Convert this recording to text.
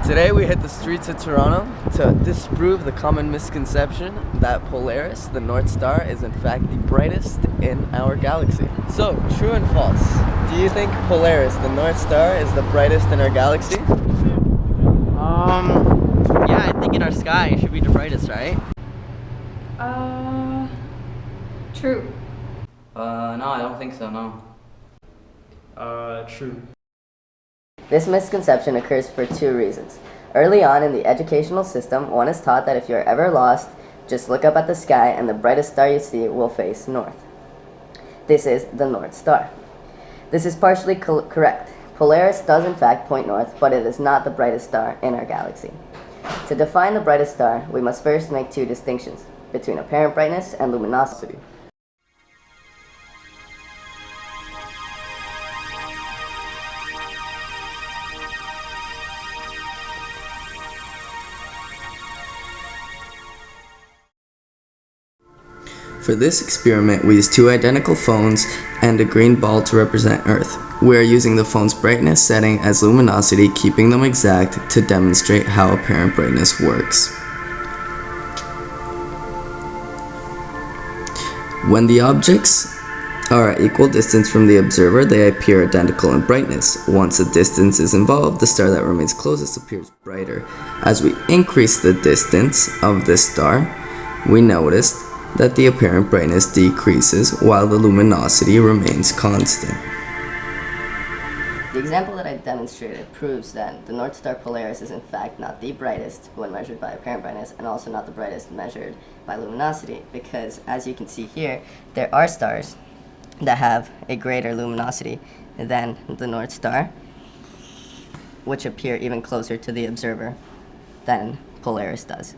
Today we hit the streets of Toronto to disprove the common misconception that Polaris, the North Star, is in fact the brightest in our galaxy. So, true and false. Do you think Polaris, the North Star, is the brightest in our galaxy? Yeah, I think in our sky it should be the brightest, right? True. No, I don't think so, no. True. This misconception occurs for two reasons. Early on in the educational system, one is taught that if you're ever lost, just look up at the sky and the brightest star you see will face north. This is the North Star. This is partially correct. Polaris does in fact point north, but it is not the brightest star in our galaxy. To define the brightest star, we must first make two distinctions between apparent brightness and luminosity. For this experiment, we used two identical phones and a green ball to represent Earth. We are using the phone's brightness setting as luminosity, keeping them exact to demonstrate how apparent brightness works. When the objects are at equal distance from the observer, they appear identical in brightness. Once a distance is involved, the star that remains closest appears brighter. As we increase the distance of this star, we noticed that the apparent brightness decreases while the luminosity remains constant. The example that I demonstrated proves that the North Star Polaris is in fact not the brightest when measured by apparent brightness, and also not the brightest measured by luminosity, because as you can see here, there are stars that have a greater luminosity than the North Star, which appear even closer to the observer than Polaris does.